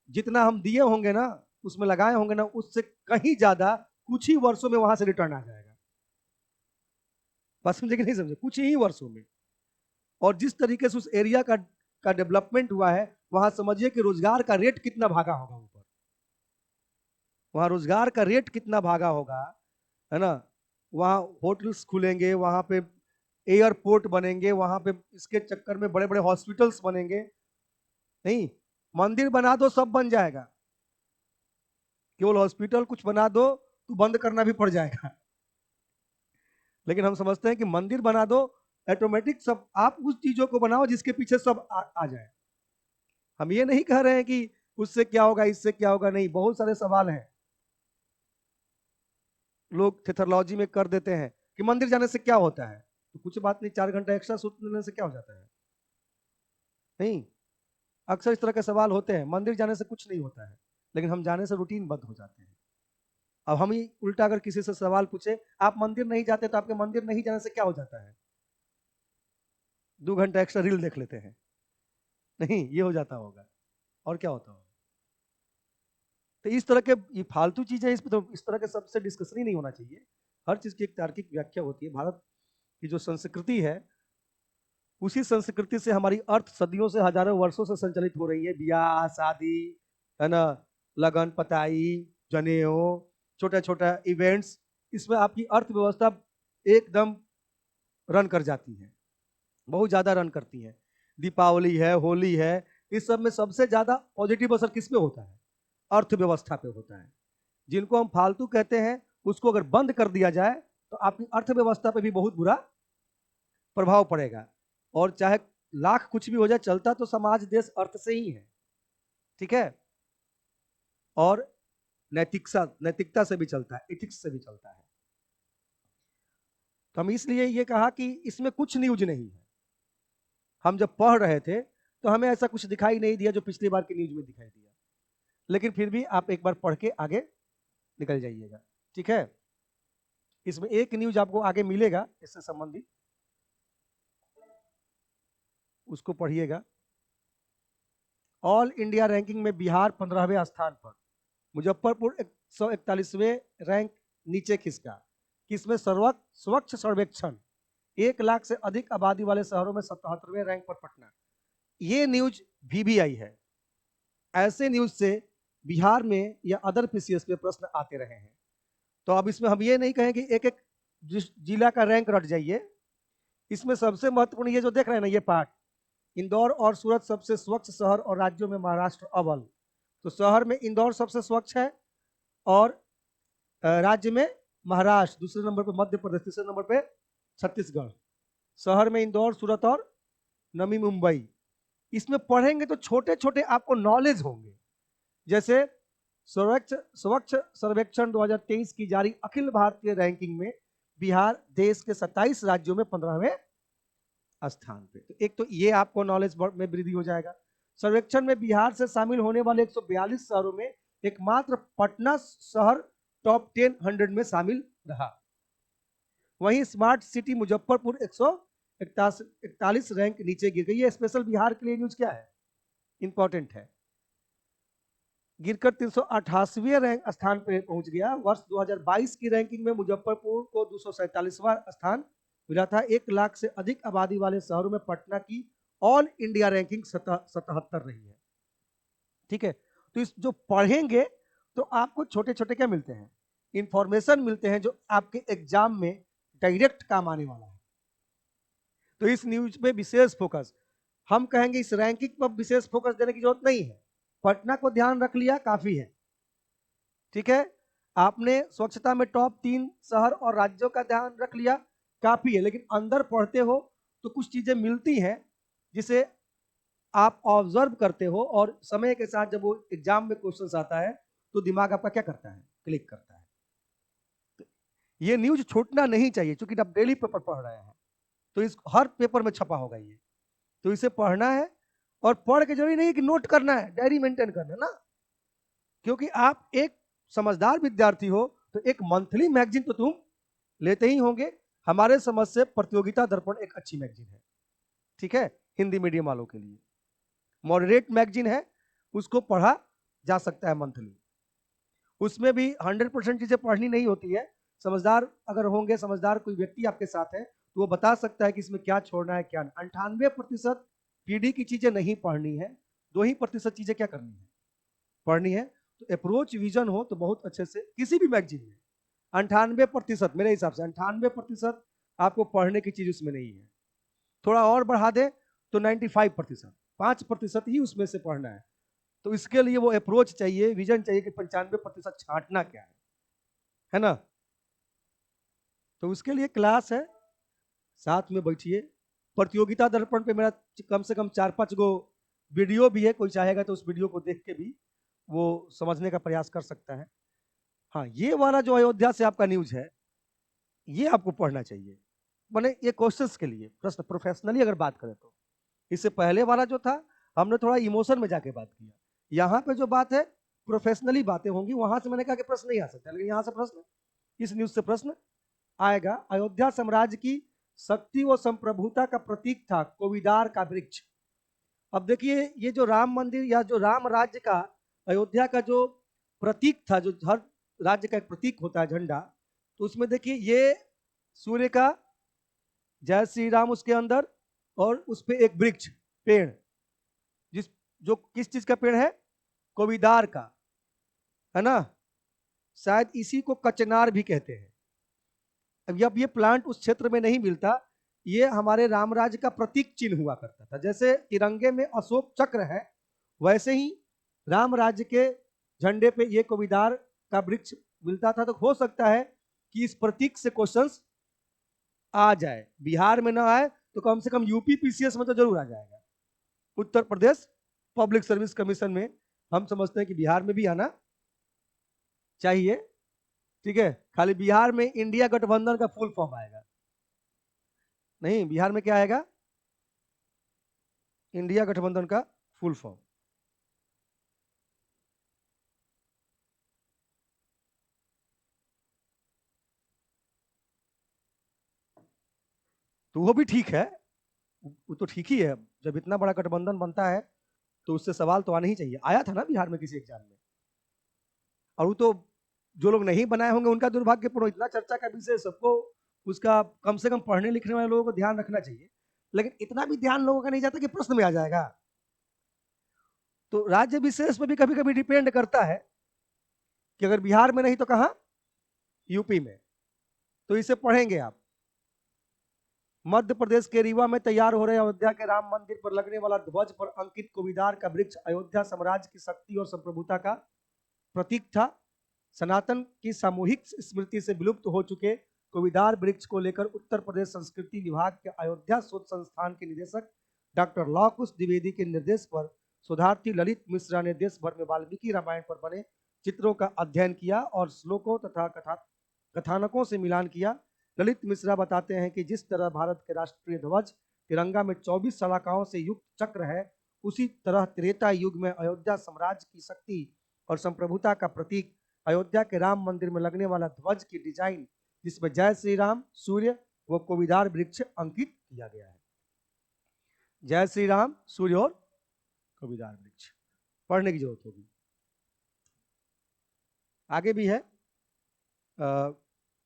[SPEAKER 1] जितना हम दिए होंगे ना उसमें लगाए होंगे ना उससे कहीं ज्यादा कुछ ही वर्षों में वहां से रिटर्न आ जाएगा। बात समझे कि नहीं समझे? कुछ ही वर्षों में। और जिस तरीके से उस एरिया का डेवलपमेंट हुआ है वहां समझिए कि रोजगार का रेट कितना भागा होगा ऊपर। वहां रोजगार का रेट कितना भागा होगा, है ना। वहां होटल्स खुलेंगे, वहां पे एयरपोर्ट बनेंगे, वहां पे इसके चक्कर में बड़े बड़े हॉस्पिटल्स बनेंगे। नहीं, मंदिर बना दो सब बन जाएगा, केवल हॉस्पिटल कुछ बना दो तो बंद करना भी पड़ जाएगा। लेकिन हम समझते हैं कि मंदिर बना दो ऑटोमेटिक सब, आप उस चीजों को बनाओ जिसके पीछे सब आ जाए। हम ये नहीं कह रहे हैं कि उससे क्या होगा इससे क्या होगा, नहीं, बहुत सारे सवाल हैं। लोग थेथोलॉजी में कर देते हैं कि मंदिर जाने से क्या होता है, तो कुछ बात नहीं, 4 घंटा एक्स्ट्रा सोने से क्या हो जाता है। नहीं, अक्सर इस तरह के सवाल होते हैं। मंदिर जाने से कुछ नहीं होता है, लेकिन हम जाने से रूटीन बंद हो जाते हैं। अब हम ही उल्टा अगर किसी से सवाल पूछे आप मंदिर नहीं जाते तो आपके मंदिर नहीं जाने से क्या हो जाता है? 2 घंटा एक्स्ट्रा रील देख लेते हैं। नहीं, ये हो जाता होगा, और क्या होता होगा। तो इस तरह के ये फालतू चीजें, इस पे तो इस तरह के सबसे डिस्कशन ही नहीं होना चाहिए। हर चीज की एक तार्किक व्याख्या होती है। भारत की जो संस्कृति है, उसी संस्कृति से हमारी अर्थ सदियों से, हजारों वर्षों से संचालित हो रही है। ब्याह शादी, है ना, लगन पताई, जनेऊ, छोटा छोटा इवेंट्स, इसमें आपकी अर्थव्यवस्था एकदम रन कर जाती है, बहुत ज्यादा रन करती है। दीपावली है, होली है, इस सब में सबसे ज्यादा पॉजिटिव असर किस पे होता है? अर्थव्यवस्था पे होता है। जिनको हम फालतू कहते हैं, उसको अगर बंद कर दिया जाए तो आपकी अर्थव्यवस्था पे भी बहुत बुरा प्रभाव पड़ेगा। और चाहे लाख कुछ भी हो जाए, चलता तो समाज देश अर्थ से ही है, ठीक है। और नैतिकता से भी चलता है, एथिक्स से भी चलता है। तो हम इसलिए ये कहा कि इसमें कुछ न्यूज नहीं है। हम जब पढ़ रहे थे तो हमें ऐसा कुछ दिखाई नहीं दिया जो पिछली बार की न्यूज में दिखाई दिया, लेकिन फिर भी आप एक बार पढ़ के आगे निकल जाइएगा, ठीक है। इसमें एक न्यूज आपको आगे मिलेगा इससे संबंधित, उसको पढ़िएगा। ऑल इंडिया रैंकिंग में बिहार 15वें स्थान पर, मुजफ्फरपुर 141वें रैंक नीचे खिसका। किसमें? स्वच्छ सर्वेक्षण, 1 लाख से अधिक आबादी वाले शहरों में 77वें रैंक पर पटना। ये न्यूज भी आई है। ऐसे न्यूज से बिहार में या अदर पीसीएस पे प्रश्न आते रहे हैं। तो अब इसमें हम ये नहीं कहें कि एक एक जिला का रैंक रट जाइए। इसमें सबसे महत्वपूर्ण ये जो देख रहे हैं ना, ये पार्ट, इंदौर और सूरत सबसे स्वच्छ शहर और राज्यों में महाराष्ट्र अव्वल। तो शहर में इंदौर सबसे स्वच्छ है और राज्य में महाराष्ट्र दूसरे नंबर पे, मध्य प्रदेश तीसरे नंबर पे, छत्तीसगढ़। शहर में इंदौर, सूरत और नवी मुंबई। इसमें पढ़ेंगे तो छोटे छोटे आपको नॉलेज होंगे। जैसे स्वच्छ सर्वेक्षण 2023 की जारी अखिल भारतीय रैंकिंग में बिहार देश के 27 राज्यों में 15वें स्थान पे। तो एक तो ये आपको नॉलेज में वृद्धि हो जाएगा। सर्वेक्षण में बिहार से शामिल होने वाले 142 शहरों में एकमात्र पटना शहर टॉप 10 में शामिल रहा। वहीं स्मार्ट सिटी मुजफ्फरपुर 141 रैंक नीचे गिर गई। ये स्पेशल बिहार के लिए न्यूज क्या है, इंपॉर्टेंट है। गिरकर 388वें रैंक स्थान पर पहुंच गया। वर्ष 2022 की रैंकिंग में मुजफ्फरपुर को 247वां स्थान मिला था। 1 लाख से अधिक आबादी वाले शहरों में पटना की ऑल इंडिया रैंकिंग 77 रही है, ठीक है। तो इस जो पढ़ेंगे तो आपको छोटे छोटे क्या मिलते हैं, इंफॉर्मेशन मिलते हैं, जो आपके एग्जाम में डायरेक्ट काम आने वाला है। तो इस न्यूज पे विशेष फोकस, हम कहेंगे इस रैंकिंग पर विशेष फोकस देने की जरूरत नहीं है। पटना को ध्यान रख लिया काफी है, ठीक है। आपने स्वच्छता में टॉप 3 शहर और राज्यों का ध्यान रख लिया, काफी है। लेकिन अंदर पढ़ते हो तो कुछ चीजें मिलती हैं जिसे आप ऑब्जर्व करते हो, और समय के साथ जब वो एग्जाम में क्वेश्चन आता है तो दिमाग आपका क्या करता है, क्लिक करता है। तो ये न्यूज छूटना नहीं चाहिए, क्योंकि आप डेली पेपर पढ़ रहे हैं तो इस हर पेपर में छपा होगा ये, तो इसे पढ़ना है। और पढ़ के जरूरी नहीं कि नोट करना है, डायरी मेंटेन करना है ना, क्योंकि आप एक समझदार विद्यार्थी हो तो एक मंथली मैगजीन तो तुम लेते ही होंगे। हमारे समझ से प्रतियोगिता दर्पण एक अच्छी मैगजीन है, ठीक है, हिंदी मीडियम वालों के लिए मॉडरेट मैगजीन है, उसको पढ़ा जा सकता है मंथली। उसमें भी 100% चीजें पढ़नी नहीं होती है। समझदार अगर होंगे, समझदार कोई व्यक्ति आपके साथ है तो वो बता सकता है कि इसमें क्या छोड़ना है क्या नहीं। 98% पीडी की चीजें नहीं पढ़नी है, 2% चीजें क्या करनी है, पढ़नी है। तो अप्रोच विजन हो तो बहुत अच्छे से किसी भी मैगजीन में 98%, मेरे हिसाब से 98% आपको पढ़ने की चीज उसमें नहीं है। थोड़ा और बढ़ा दे तो 95%, 5% ही उसमें से पढ़ना है। तो इसके लिए वो अप्रोच चाहिए, विजन चाहिए कि 95% छांटना क्या है ना। तो उसके लिए क्लास है, साथ में बैठिए। प्रतियोगिता दर्पण पे मेरा कम से कम 4-5 गो वीडियो भी है, कोई चाहेगा तो उस वीडियो को देख के भी वो समझने का प्रयास कर सकता है। हाँ, ये वाला जो अयोध्या से आपका न्यूज है ये आपको पढ़ना चाहिए, मैंने ये क्वेश्चंस के लिए प्रश्न प्रोफेशनली अगर बात करें तो। इससे पहले वाला जो था हमने थोड़ा इमोशन में जाके बात किया, यहाँ पे जो बात है प्रोफेशनली बातें होंगी। वहां से मैंने कहा कि प्रश्न नहीं आ सकता, लेकिन यहाँ से प्रश्न, इस न्यूज से प्रश्न आएगा। अयोध्या साम्राज्य की शक्ति व संप्रभुता का प्रतीक था कोविदार का वृक्ष। अब देखिए, ये जो राम मंदिर या जो राम राज्य का अयोध्या का जो प्रतीक था, जो हर राज्य का एक प्रतीक होता है झंडा, तो उसमें देखिए ये सूर्य का जय श्री राम उसके अंदर, और उस पे एक वृक्ष पेड़, जो किस चीज का पेड़ है? कोविदार का, है ना? शायद इसी को कचनार भी कहते हैं। अब ये प्लांट उस क्षेत्र में नहीं मिलता, ये हमारे रामराज का प्रतीक चिन्ह हुआ करता था। जैसे तिरंगे में अशोक चक्र है, वैसे ही राम राज्य के झंडे पे ये कोविदार का वृक्ष मिलता था। तो हो सकता है कि इस प्रतीक से क्वेश्चंस आ जाए, बिहार में ना आए तो कम से कम यूपी पीसीएस में तो जरूर आ जाएगा। Uttar Pradesh public service commission में हम समझते हैं कि बिहार में भी आना चाहिए। ठीक है, खाली बिहार में इंडिया गठबंधन का फुल फॉर्म आएगा, नहीं बिहार में क्या आएगा? इंडिया गठबंधन का फुल फॉर्म। तो वो भी ठीक है, वो तो ठीक ही है। जब इतना बड़ा गठबंधन बनता है तो उससे सवाल तो आना ही चाहिए। आया था ना बिहार में किसी एग्जाम में, और वो तो जो लोग नहीं बनाए होंगे उनका दुर्भाग्यपूर्ण। इतना चर्चा का विषय, सबको उसका कम से कम पढ़ने लिखने वाले लोगों को ध्यान रखना चाहिए, लेकिन इतना भी ध्यान लोगों का नहीं जाता कि प्रश्न में आ जाएगा। तो राज्य विशेष में भी कभी कभी डिपेंड करता है कि अगर बिहार में नहीं तो कहां? यूपी में। तो इसे पढ़ेंगे आप। मध्य प्रदेश के रीवा में तैयार हो रहे अयोध्या के राम मंदिर पर लगने वाला ध्वज पर अंकित कोविदार का वृक्ष अयोध्या साम्राज्य की शक्ति और संप्रभुता का प्रतीक था। सनातन की सामूहिक स्मृति से विलुप्त हो चुके कोविदार वृक्ष को लेकर उत्तर प्रदेश संस्कृति विभाग के अयोध्या शोध संस्थान के निदेशक डॉक्टर लौकुश द्विवेदी के निर्देश पर शोधार्थी ललित मिश्रा ने देश भर में वाल्मीकि रामायण पर बने चित्रों का अध्ययन किया और श्लोकों तथा कथानकों से मिलान किया। ललित मिश्रा बताते हैं कि जिस तरह भारत के राष्ट्रीय ध्वज तिरंगा में 24 शलाकाओं से युक्त चक्र है, उसी तरह त्रेता युग में अयोध्या साम्राज्य की शक्ति और संप्रभुता का प्रतीक अयोध्या के राम मंदिर में लगने वाला ध्वज की डिजाइन, जिसमें जय श्री राम, सूर्य व कोविदार वृक्ष अंकित किया गया है। जय श्री राम, सूर्य और कोविदार वृक्ष पढ़ने की जरूरत होगी। आगे भी है,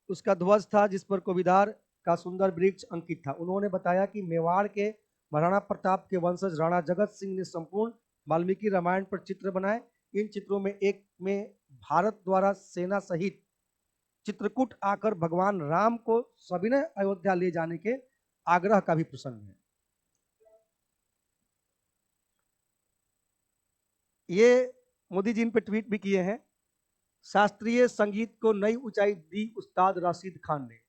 [SPEAKER 1] उसका ध्वज था जिस पर कोविदार का सुंदर वृक्ष अंकित था। उन्होंने बताया कि मेवाड़ के महाराणा प्रताप के वंशज राणा जगत सिंह ने संपूर्ण वाल्मीकि रामायण पर चित्र बनाए। इन चित्रों में एक में भारत द्वारा सेना सहित चित्रकूट आकर भगवान राम को सविनय अयोध्या ले जाने के आग्रह का भी प्रसंग है। ये मोदी जी इन पे ट्वीट भी किए हैं। शास्त्रीय संगीत को नई ऊंचाई दी उस्ताद राशिद खान ने।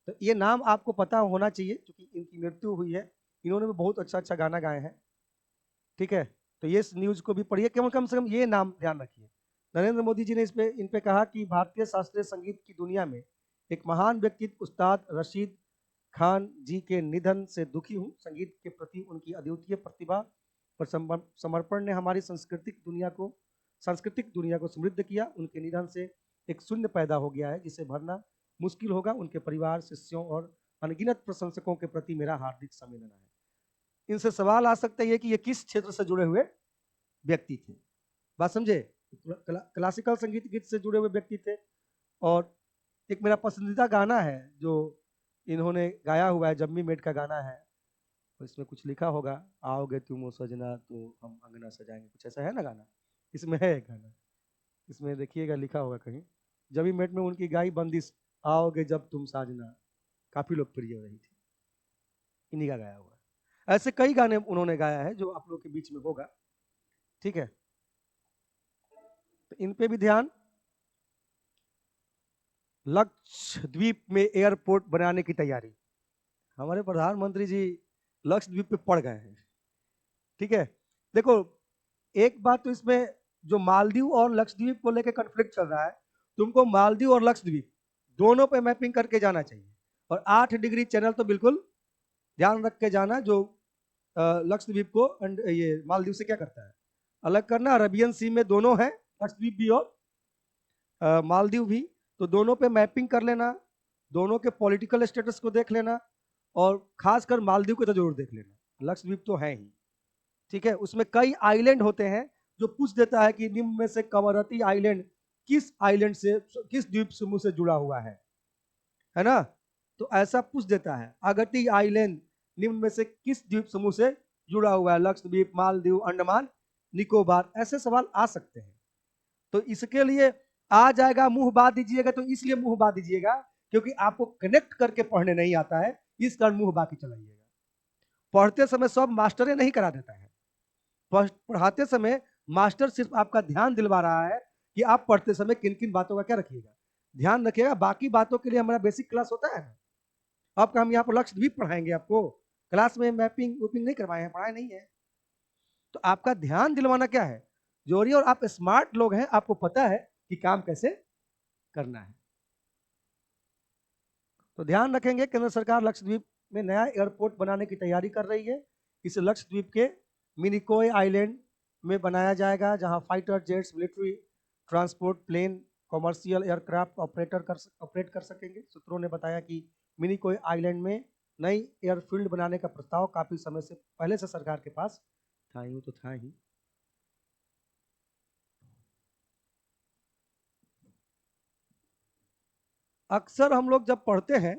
[SPEAKER 1] तो ये नाम आपको पता होना चाहिए क्योंकि इनकी मृत्यु हुई है। इन्होंने भी बहुत अच्छा अच्छा गाना गाए हैं। ठीक है, तो ये न्यूज को भी पढ़िए, केवल कम से कम ये नाम ध्यान रखिए। नरेंद्र मोदी जी ने इन पे कहा कि भारतीय शास्त्रीय संगीत की दुनिया में एक महान व्यक्तित्व उस्ताद रशीद खान जी के निधन से दुखी हूँ। संगीत के प्रति उनकी अद्वितीय प्रतिभा और समर्पण ने हमारी सांस्कृतिक दुनिया को समृद्ध किया। उनके निधन से एक शून्य पैदा हो गया है जिसे भरना मुश्किल होगा। उनके परिवार, शिष्यों और अनगिनत प्रशंसकों के प्रति मेरा हार्दिक संवेदना है। इनसे सवाल आ सकता है कि ये किस क्षेत्र से जुड़े हुए व्यक्ति थे। बात समझे? क्लासिकल संगीत गीत से जुड़े हुए व्यक्ति थे। और एक मेरा पसंदीदा गाना है जो इन्होंने गाया हुआ है, जम्मी मेट का गाना है। इसमें कुछ लिखा होगा, आओगे तुम ओ सजना तो हम अंगना सजाएंगे, कुछ ऐसा है ना गाना। इसमें है एक गाना, इसमें देखिएगा लिखा होगा कहीं, जम्मी मेट में उनकी गाई बंदिश, आओगे जब तुम साजना, काफी लोकप्रिय हो रही थी। इन्हीं का गाया हुआ है। ऐसे कई गाने उन्होंने गाया है जो आप लोग के बीच में होगा। ठीक है, तो इन पे भी ध्यान। लक्षद्वीप में एयरपोर्ट बनाने की तैयारी। हमारे प्रधानमंत्री जी लक्षद्वीप पे पड़ गए हैं। ठीक है, देखो एक बात तो इसमें, जो मालदीव और लक्षद्वीप को लेकर कॉन्फ्लिक्ट चल रहा है, तुमको मालदीव और लक्षद्वीप दोनों पे मैपिंग करके जाना चाहिए। और 8 डिग्री चैनल तो बिल्कुल ध्यान रख के जाना, जो लक्षद्वीप को ये मालदीव से क्या करता है, अलग करना। अरबियन सी में दोनों है, लक्षद्वीप भी और मालदीव भी। तो दोनों पे मैपिंग कर लेना, दोनों के पॉलिटिकल स्टेटस को देख लेना, और खासकर मालदीव को तो जरूर देख लेना। लक्षद्वीप तो है ही। ठीक है, उसमें कई आइलैंड होते हैं जो पूछ देता है कि निम्न में से कवरती आइलैंड किस आइलैंड से, किस द्वीप समूह से जुड़ा हुआ है ना। तो ऐसा पूछ देता है अगती आइलैंड निम्न में से किस द्वीप समूह से जुड़ा हुआ है? लक्षद्वीप, मालदीव, अंडमान, निकोबार। ऐसे सवाल आ सकते हैं। तो इसके लिए आ जाएगा मुंह बात दीजिएगा, तो इसलिए मुंह बात दीजिएगा क्योंकि आपको कनेक्ट करके पढ़ने नहीं आता है, इस कारण मुंह बाकी चलाइएगा। पढ़ते समय सब मास्टरे नहीं करा देता है। पढ़ाते समय मास्टर सिर्फ आपका ध्यान दिलवा रहा है कि आप पढ़ते समय किन किन बातों का क्या रखिएगा, ध्यान रखिएगा। बाकी बातों के लिए हमारा बेसिक क्लास होता है ना। आपका हम यहाँ पर लक्षद्वीप पढ़ाएंगे आपको, क्लास में मैपिंग वैपिंग नहीं करवाए हैं, पढ़ाए नहीं है। तो आपका ध्यान दिलवाना क्या है जोरी, और आप स्मार्ट लोग हैं, आपको पता है कि काम कैसे करना है। तो ध्यान रखेंगे, केंद्र सरकार लक्षद्वीप में नया एयरपोर्ट बनाने की तैयारी कर रही है। इस लक्षद्वीप के मिनिकोय आइलैंड में बनाया जाएगा, जहां fighter jets, military transport plane, commercial aircraft operate कर सकेंगे। सूत्रों ने बताया कि मिनिकोय आइलैंड में नई एयरफील्ड बनाने का प्रस्ताव काफी समय से पहले से सरकार के पास था ही, तो था ही। अक्सर हम लोग जब पढ़ते हैं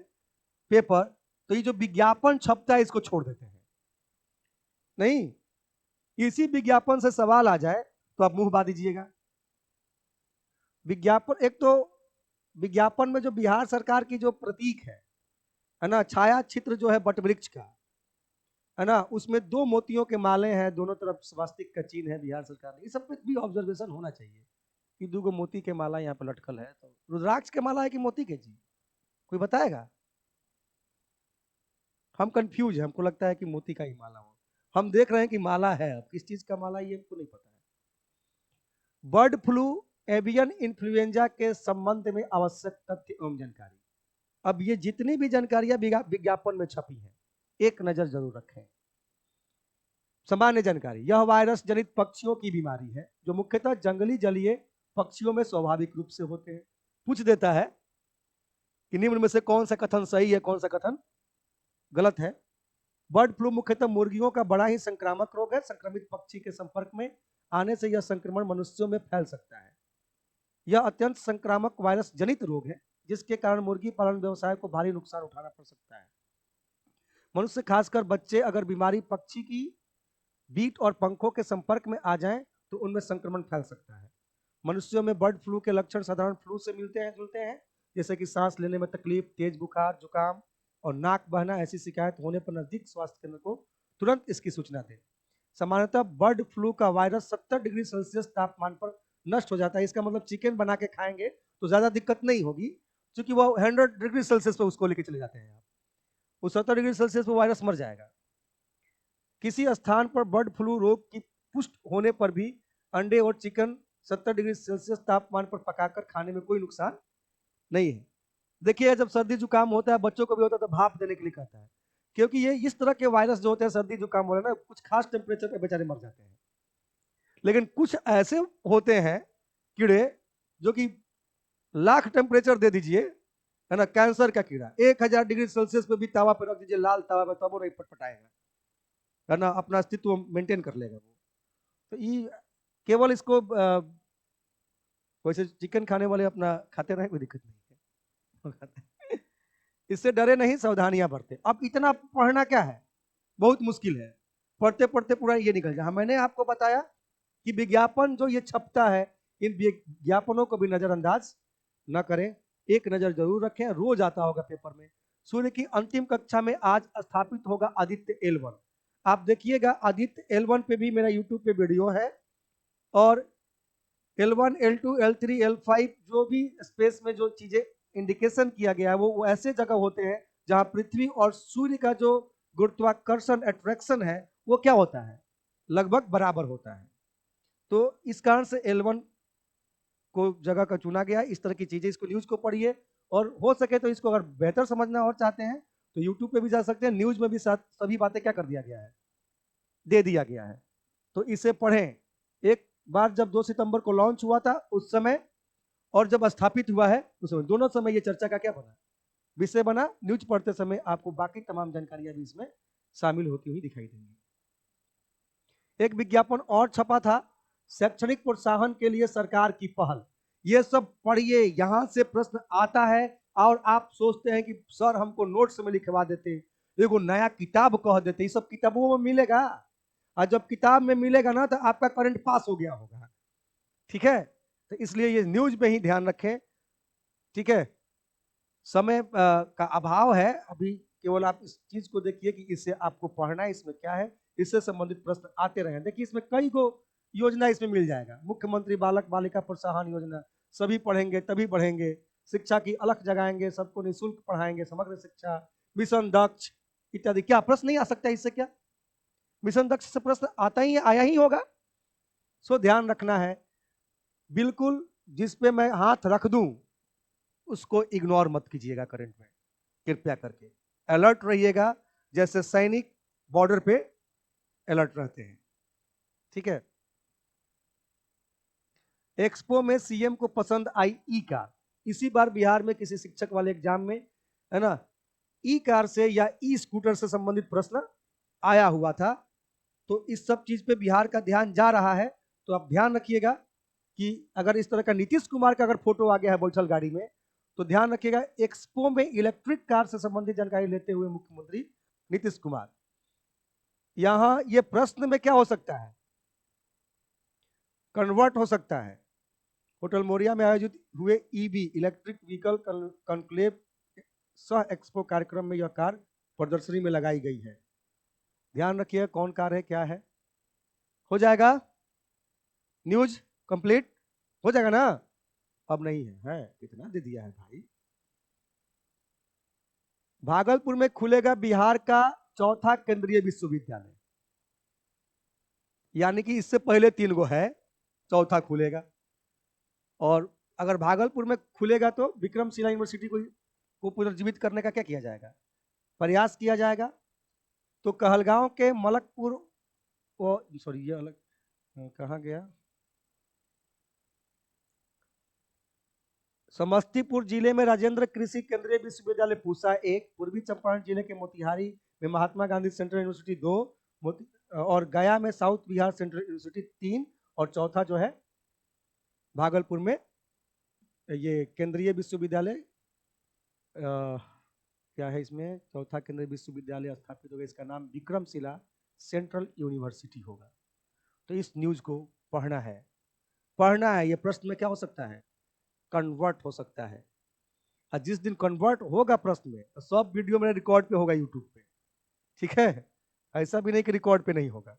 [SPEAKER 1] पेपर, तो ये जो विज्ञापन छपता है इसको छोड़ देते हैं। नहीं, इसी विज्ञापन से सवाल आ जाए तो आप मुंह बांध दीजिएगा। विज्ञापन, एक तो विज्ञापन में जो बिहार सरकार की जो प्रतीक है ना, छाया चित्र जो है वटवृक्ष का, है ना, उसमें 2 मोतियों के माले हैं, दोनों तरफ स्वास्तिक का चिन्ह है बिहार सरकार ने। इस सब पे भी ऑब्जर्वेशन होना चाहिए कि 2 मोती के माला यहाँ पे लटकल है। तो रुद्राक्ष के माला है कि मोती के जी, कोई बताएगा? हम कंफ्यूज है, हमको लगता है कि मोती का ही माला हो। हम देख रहे हैं कि माला है, अब किस चीज का माला ये हमको नहीं पता है। बर्ड फ्लू, एवियन इन्फ्लुएंजा के संबंध में आवश्यक तथ्य एवं जानकारी। अब ये जितनी भी जानकारियां विज्ञापन में छपी हैं, एक नजर जरूर रखें। सामान्य जानकारी, यह वायरस जनित पक्षियों की बीमारी है जो मुख्यतः जंगली जलीय पक्षियों में स्वाभाविक रूप से होते हैं। पूछ देता है कि निम्न में से कौन सा कथन सही है, कौन सा कथन गलत है। बर्ड फ्लू मुख्यतः मुर्गियों का बड़ा ही संक्रामक रोग है। संक्रमित पक्षी के संपर्क में आने से यह संक्रमण मनुष्यों में फैल सकता है। यह अत्यंत संक्रामक वायरस जनित रोग है जिसके कारण मुर्गी पालन व्यवसाय को भारी नुकसान उठाना पड़ सकता है। मनुष्य, खासकर बच्चे, अगर बीमारी पक्षी की बीट और पंखों के संपर्क में आ जाएं तो उनमें संक्रमण फैल सकता है। मनुष्यों में बर्ड फ्लू के लक्षण साधारण फ्लू से जुलते हैं, जैसे कि सांस लेने में तकलीफ, तेज बुखार, जुकाम और नाक बहना। ऐसी शिकायत होने पर नजदीक स्वास्थ्य केंद्र को तुरंत इसकी सूचना दें। सामान्यतः बर्ड फ्लू का वायरस 70 डिग्री सेल्सियस तापमान पर नष्ट हो जाता है। इसका मतलब चिकन बना के खाएंगे तो ज्यादा दिक्कत नहीं होगी, क्योंकि वो 100 डिग्री सेल्सियस पे उसको लेके चले जाते हैं आप, वो 70 डिग्री सेल्सियस पे वायरस मर जाएगा। किसी स्थान पर बर्ड फ्लू रोग की पुष्टि होने पर भी अंडे और चिकन 70 डिग्री सेल्सियस तापमान पर पकाकर खाने में कोई नुकसान नहीं है। देखिए, जब सर्दी जुकाम होता है, बच्चों को भी होता है, तो भाप देने के लिए कहता है, क्योंकि ये इस तरह के वायरस जो होते हैं सर्दी जुकाम वाले ना, कुछ खास टेम्परेचर पे बेचारे मर जाते हैं। लेकिन कुछ ऐसे होते हैं कीड़े जो कि लाख टेम्परेचर दे दीजिए, है ना, कैंसर का कीड़ा 1000 डिग्री सेल्सियस पे भी तावा पे रख दीजिए, लाल तावा पे, तब वो नहीं पटपटाएगा, है ना, अपना अस्तित्व मेंटेन कर लेगा वो। तो ये केवल इसको वैसे चिकन खाने वाले अपना खाते रहे, कोई दिक्कत नहीं है। इससे डरे नहीं, सावधानियां बरते। अब इतना पढ़ना क्या है, बहुत मुश्किल है, पढ़ते पढ़ते पूरा ये निकल जाए। मैंने आपको बताया कि विज्ञापन जो ये छपता है, इन विज्ञापनों को भी नजरअंदाज न करें, एक नजर जरूर रखें। रोज आता होगा पेपर में। सूर्य की अंतिम कक्षा में आज स्थापित होगा आदित्य L1। आप देखिएगा, आदित्य L1 पे भी मेरा यूट्यूब पे वीडियो है, और L1, L2, L3, L5 जो भी स्पेस में जो चीजें इंडिकेशन किया गया है, वो ऐसे जगह होते हैं जहां पृथ्वी और सूर्य का जो गुरुत्वाकर्षण अट्रैक्शन है वो क्या होता है, लगभग बराबर होता है। तो इस कारण से L1 को जगह का चुना गया। इस तरह की चीजें, इसको न्यूज को पढ़िए, और हो सके तो इसको अगर बेहतर समझना और चाहते हैं तो यूट्यूब पे भी जा सकते हैं। न्यूज में भी सभी बातें क्या कर दिया गया है, दे दिया गया है, तो इसे पढ़ें। एक बार जब 2 सितंबर को लॉन्च हुआ था उस समय, और जब स्थापित हुआ है उस समय, दोनों समय ये चर्चा का क्या बना, विषय बना। न्यूज पढ़ते समय आपको बाकी तमाम जानकारियां भी इसमें शामिल होती हुई दिखाई देंगी। एक विज्ञापन और छपा था, शैक्षणिक प्रोत्साहन के लिए सरकार की पहल। ये सब पढ़िए, यहां से प्रश्न आता है, और आप सोचते हैं कि सर हमको नोट्स में लिखवा देते, एगो नया किताब कह देते, ये सब किताबों में मिलेगा, और जब किताब में मिलेगा ना तो आपका करंट पास हो गया होगा। ठीक है, तो इसलिए ये न्यूज में ही ध्यान रखें। ठीक है, समय का अभाव है अभी, केवल आप इस चीज को देखिए कि इससे आपको पढ़ना है, इसमें क्या है, इससे संबंधित प्रश्न आते रहे। देखिए इसमें कई को योजना इसमें मिल जाएगा, मुख्यमंत्री बालक बालिका प्रोत्साहन योजना, सभी पढ़ेंगे तभी बढ़ेंगे, शिक्षा की अलख जगाएंगे, सबको निःशुल्क पढ़ाएंगे, समग्र शिक्षा, मिशन दक्ष इत्यादि। क्या प्रश्न नहीं आ सकता इससे? क्या मिशन दक्ष से प्रश्न आता ही आया ही होगा। सो ध्यान रखना है, बिल्कुल जिस पे मैं हाथ रख दूं उसको इग्नोर मत कीजिएगा करंट में, कृपया करके अलर्ट रहिएगा, जैसे सैनिक बॉर्डर पे अलर्ट रहते हैं। ठीक है, एक्सपो में सीएम को पसंद आई ई कार। इसी बार बिहार में किसी शिक्षक वाले एग्जाम में, है ना, ई कार से या ई स्कूटर से संबंधित प्रश्न आया हुआ था। तो इस सब चीज पे बिहार का ध्यान जा रहा है, तो आप ध्यान रखिएगा कि अगर इस तरह का नीतीश कुमार का अगर फोटो आ गया है बैठल गाड़ी में, तो ध्यान रखिएगा एक्सपो में इलेक्ट्रिक कार से संबंधित जानकारी लेते हुए मुख्यमंत्री नीतीश कुमार। यहां ये प्रश्न में क्या हो सकता है, कन्वर्ट हो सकता है। होटल मोरिया में आयोजित हुए ईबी इलेक्ट्रिक व्हीकल कॉन्क्लेव सह एक्सपो कार्यक्रम में यह कार प्रदर्शनी में लगाई गई है। ध्यान रखिए कौन कार है, क्या है। हो जाएगा, न्यूज कंप्लीट हो जाएगा ना? अब नहीं है कितना दे दिया है भाई। भागलपुर में खुलेगा बिहार का चौथा केंद्रीय विश्वविद्यालय, यानी कि इससे पहले 3 गो है, चौथा खुलेगा। और अगर भागलपुर में खुलेगा तो विक्रमशिला यूनिवर्सिटी को पुनर्जीवित करने का क्या किया जाएगा, प्रयास किया जाएगा। तो कहलगांव के मलकपुर, सॉरी ये अलग, कहाँ गया, समस्तीपुर जिले में राजेंद्र कृषि केंद्रीय विश्वविद्यालय पूसा 1, पूर्वी चंपारण जिले के मोतिहारी में महात्मा गांधी सेंट्रल यूनिवर्सिटी 2, और गया में साउथ बिहार सेंट्रल यूनिवर्सिटी 3, और चौथा जो है भागलपुर में ये केंद्रीय विश्वविद्यालय क्या है, इसमें चौथा केंद्रीय विश्वविद्यालय स्थापित होगा, इसका नाम विक्रमशिला सेंट्रल यूनिवर्सिटी होगा। तो इस न्यूज को पढ़ना है। ये प्रश्न में क्या हो सकता है, कन्वर्ट हो सकता है। और जिस दिन कन्वर्ट होगा प्रश्न में, तो सब वीडियो मेरे रिकॉर्ड पे होगा यूट्यूब पे। ठीक है, ऐसा भी नहीं कि रिकॉर्ड पे नहीं होगा।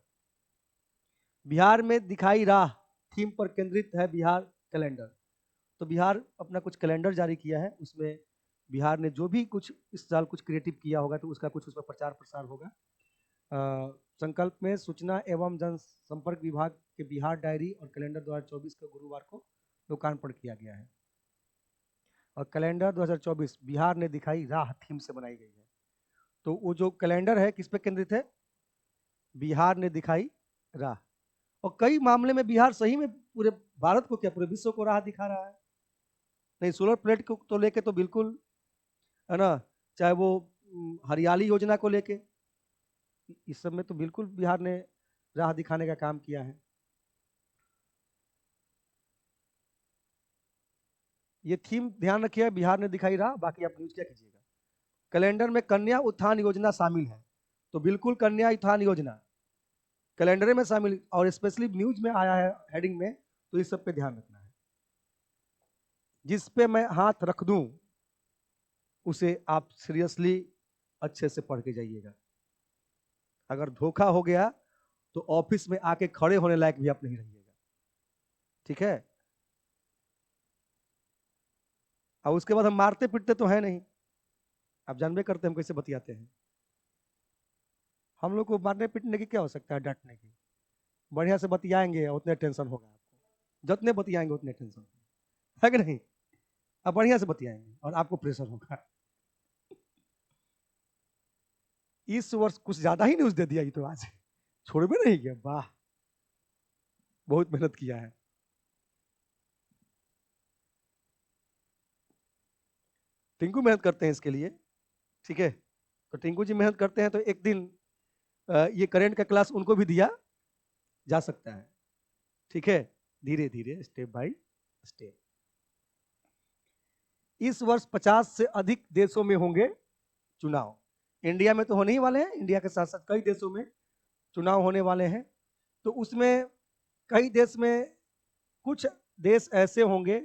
[SPEAKER 1] बिहार में दिखाई राह थीम पर केंद्रित है बिहार कैलेंडर। तो बिहार अपना कुछ कैलेंडर जारी किया है, उसमें बिहार ने जो भी कुछ इस साल कुछ क्रिएटिव किया होगा तो उसका कुछ उसमें प्रचार प्रसार होगा। संकल्प में सूचना एवं जनसंपर्क विभाग के बिहार डायरी और कैलेंडर 2024 को गुरुवार को लोकार्पण किया गया है। और कैलेंडर 2024 बिहार ने दिखाई राह थीम से बनाई गई है। तो वो जो कैलेंडर है किस पे केंद्रित है, बिहार ने दिखाई राह। और कई मामले में बिहार सही में पूरे भारत को क्या पूरे विश्व को राह दिखा रहा है। नहीं, सोलर प्लेट को तो लेके तो बिल्कुल, है ना, चाहे वो हरियाली योजना को लेके, इस सब में तो बिल्कुल बिहार ने राह दिखाने का काम किया है। ये थीम ध्यान रखिए, बिहार ने दिखाई राह। बाकी आप न्यूज क्या कीजिएगा। कैलेंडर में कन्या उत्थान योजना शामिल है, तो बिल्कुल कन्या उत्थान योजना कैलेंडर में शामिल, और स्पेशली न्यूज में आया है हेडिंग में, तो इस सब पे ध्यान रखना है। जिस पे मैं हाथ रख दूं उसे आप सीरियसली अच्छे से पढ़ के जाइएगा। अगर धोखा हो गया तो ऑफिस में आके खड़े होने लायक भी आप नहीं रहिएगा। ठीक है, और उसके बाद हम मारते पीटते तो है नहीं, आप जानबे करते हैं हम कैसे बतियाते हैं। हम लोग को मारने पीटने की क्या हो सकता है, डांटने की। बढ़िया से बतियाएंगे उतने टेंशन होगा आपको, जितने बतियाएंगे उतने टेंशन होगा, है कि नहीं। आप बढ़िया से बतियाएंगे और आपको प्रेशर होगा। इस वर्ष कुछ ज्यादा ही न्यूज दे दिया ये तो, आज छोड़ भी नहीं गया, वाह, बहुत मेहनत किया है। टिंकू मेहनत करते हैं इसके लिए। ठीक है, तो टिंकू जी मेहनत करते हैं, तो एक दिन ये करंट का क्लास उनको भी दिया जा सकता है। ठीक है, धीरे धीरे स्टेप बाय स्टेप। इस वर्ष 50 से अधिक देशों में होंगे चुनाव। इंडिया में तो होने ही वाले हैं, इंडिया के साथ साथ कई देशों में चुनाव होने वाले हैं। तो उसमें कई देश में कुछ देश ऐसे होंगे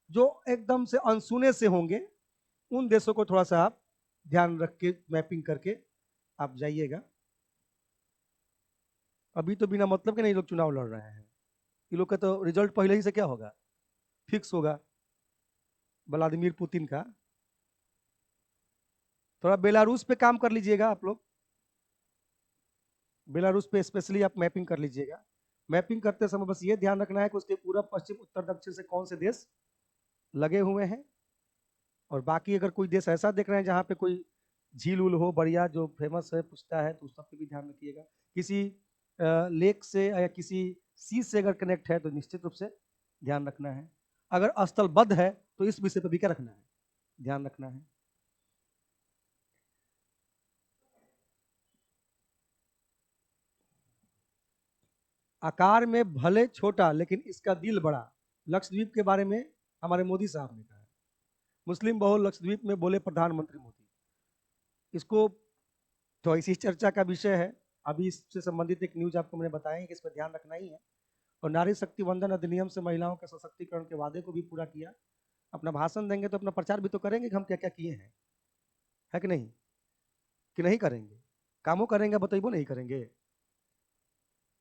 [SPEAKER 1] जो एकदम से अनसुने से होंगे। उन देशों को थोड़ा सा आप ध्यान रख के मैपिंग करके आप जाइएगा। अभी तो बिना मतलब के नहीं लोग चुनाव लड़ रहे हैं। ये लोग का तो रिजल्ट पहले ही से क्या होगा, फिक्स होगा, व्लादिमीर पुतिन का। थोड़ा बेलारूस पे काम कर लीजिएगा आप लोग, बेलारूस पे स्पेशली आप मैपिंग कर लीजिएगा। मैपिंग करते समय बस ये ध्यान रखना है कि उसके पूरब पश्चिम उत्तर दक्षिण से कौन से देश लगे हुए हैं। और बाकी अगर कोई देश ऐसा देख रहे हैं जहाँ पे कोई झील उल हो बढ़िया जो फेमस है पूछता है, तो उस सब पे भी ध्यान रखिएगा। किसी लेक से या किसी सी से अगर कनेक्ट है तो निश्चित रूप से ध्यान रखना है। अगर स्थलबद्ध है तो इस विषय पर भी क्या रखना है, ध्यान रखना है। आकार में भले छोटा लेकिन इसका दिल बड़ा, लक्षद्वीप के बारे में हमारे मोदी साहब ने कहा है। मुस्लिम बहुल लक्षद्वीप में बोले प्रधानमंत्री मोदी। इसको तो इसी चर्चा का विषय है। अभी इससे संबंधित एक न्यूज आपको मैंने बताया कि इस पर ध्यान रखना ही है। और नारी शक्ति वंदन अधिनियम से महिलाओं के सशक्तिकरण के वादे को भी पूरा किया। अपना भाषण देंगे तो अपना प्रचार भी तो करेंगे कि हम क्या क्या किए हैं, है कि नहीं, कि नहीं करेंगे? कामों करेंगे बताइए, नहीं करेंगे?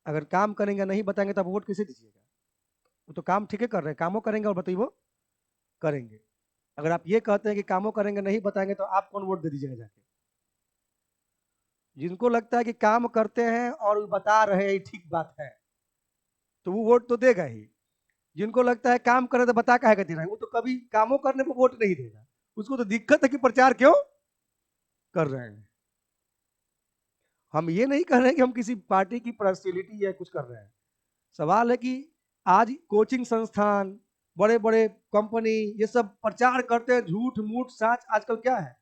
[SPEAKER 1] अगर काम करेंगे नहीं बताएंगे तो आप वोट किसे दीजिएगा? वो तो काम ठीक है कर रहे हैं, कामों करेंगे और बताइए करेंगे। अगर आप ये कहते हैं कि कामों करेंगे नहीं बताएंगे तो आप कौन वोट दे दीजिएगा जाके? जिनको लगता है कि काम करते हैं और बता रहे हैं ठीक बात है तो वो वोट तो देगा ही। जिनको लगता है काम करे तो बता काहे दे रहा है, वो तो कभी कामों करने पर वोट नहीं देगा। उसको तो दिक्कत है कि प्रचार क्यों कर रहे हैं। हम ये नहीं कर रहे हैं कि हम किसी पार्टी की पर्सनैलिटी या कुछ कर रहे हैं। सवाल है कि आज कोचिंग संस्थान, बड़े बड़े कंपनी ये सब प्रचार करते हैं, झूठ मूठ साच। आजकल क्या है,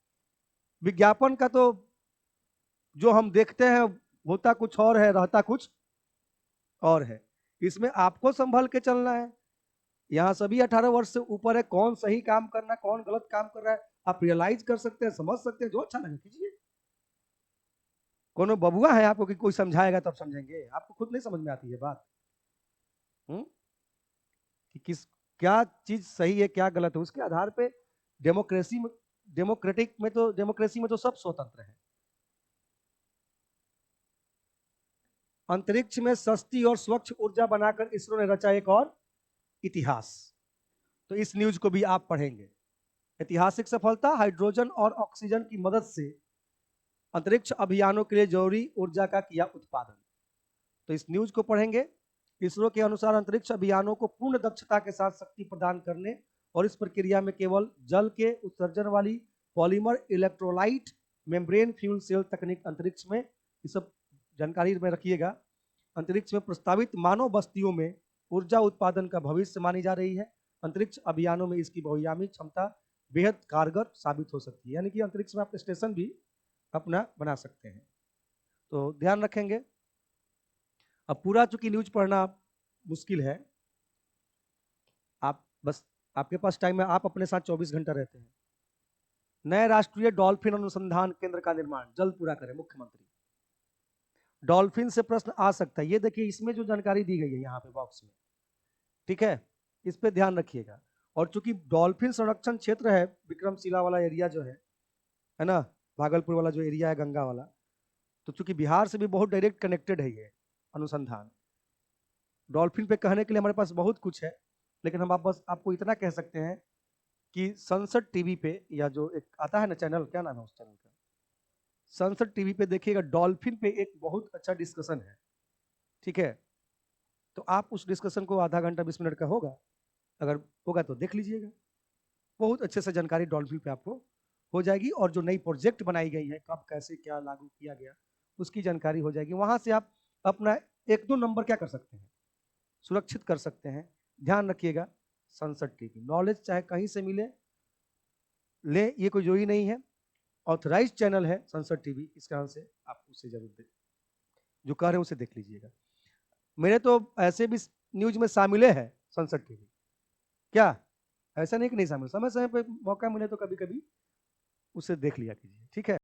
[SPEAKER 1] विज्ञापन का तो जो हम देखते हैं होता कुछ और है, रहता कुछ और है। इसमें आपको संभल के चलना है। यहाँ सभी 18 वर्ष से ऊपर है, कौन सही काम करना कौन गलत काम कर रहा है आप रियलाइज कर सकते हैं, समझ सकते हैं, जो अच्छा लगे कीजिए। कोनो बबुआ है आपको कि कोई समझाएगा तब समझेंगे? आपको खुद नहीं समझ में आती है बात। कि किस क्या चीज सही है क्या गलत है, उसके आधार पे डेमोक्रेसी में, डेमोक्रेसी में तो सब स्वतंत्र है। अंतरिक्ष में सस्ती और स्वच्छ ऊर्जा बनाकर इसरो ने रचा एक और इतिहास। तो इस न्यूज को भी आप पढ़ेंगे। ऐतिहासिक सफलता, हाइड्रोजन और ऑक्सीजन की मदद से अंतरिक्ष अभियानों के लिए जरूरी ऊर्जा का किया उत्पादन। तो इस न्यूज को पढ़ेंगे। इसरो के अनुसार अंतरिक्ष अभियानों को पूर्ण दक्षता के साथ शक्ति प्रदान करने और इस प्रक्रिया में केवल जल के उत्सर्जन वाली polymer electrolyte membrane fuel cell तकनीक अंतरिक्ष में, ये सब जानकारी में रखिएगा। अंतरिक्ष में प्रस्तावित मानव बस्तियों में ऊर्जा उत्पादन का भविष्य मानी जा रही है। अंतरिक्ष अभियानों में इसकी बहुआयामी क्षमता बेहद कारगर साबित हो सकती है, यानी कि अंतरिक्ष में आप स्टेशन भी अपना बना सकते हैं। तो ध्यान रखेंगे। अब पूरा चूंकि न्यूज पढ़ना मुश्किल है, आप बस आपके पास टाइम है, आप अपने साथ 24 घंटा रहते हैं। नए राष्ट्रीय डॉल्फिन अनुसंधान केंद्र का निर्माण जल्द पूरा करें मुख्यमंत्री। डॉल्फिन से प्रश्न आ सकता है, ये देखिए इसमें जो जानकारी दी गई है यहाँ पे बॉक्स में, ठीक है, इस पे ध्यान रखिएगा। और चूंकि डॉल्फिन संरक्षण क्षेत्र है, विक्रमशिला वाला एरिया जो है ना, भागलपुर वाला जो एरिया है गंगा वाला, तो चूंकि बिहार से भी बहुत डायरेक्ट कनेक्टेड है ये अनुसंधान। डॉल्फिन पे कहने के लिए हमारे पास बहुत कुछ है, लेकिन हम आप बस आपको इतना कह सकते हैं कि संसद टीवी पे, या जो एक आता है ना चैनल, क्या नाम है उस चैनल का, संसद टीवी पे देखिएगा, डॉल्फिन पे एक बहुत अच्छा डिस्कशन है, ठीक है। तो आप उस डिस्कशन को आधा घंटा 20 मिनट का होगा, अगर होगा तो देख लीजिएगा। बहुत अच्छे से जानकारी डॉल्फिन पे आपको हो जाएगी, और जो नई प्रोजेक्ट बनाई गई है, कब कैसे क्या लागू किया गया, उसकी जानकारी हो जाएगी। वहां से आप अपना एक दो नंबर क्या कर सकते हैं, सुरक्षित कर सकते हैं। ध्यान रखिएगा, संसद टीवी नॉलेज चाहे कहीं से मिले ले, ये कोई जो ही नहीं है, ऑथराइज चैनल है संसद टीवी, इस कारण से आप उससे जरूर देख, जो कह रहे हैं उसे देख लीजिएगा। मेरे तो ऐसे भी न्यूज में शामिल है संसद टीवी, क्या ऐसा नहीं कि नहीं शामिल, समय समय पे मौका मिले तो कभी कभी उसे देख लिया कीजिए, ठीक है।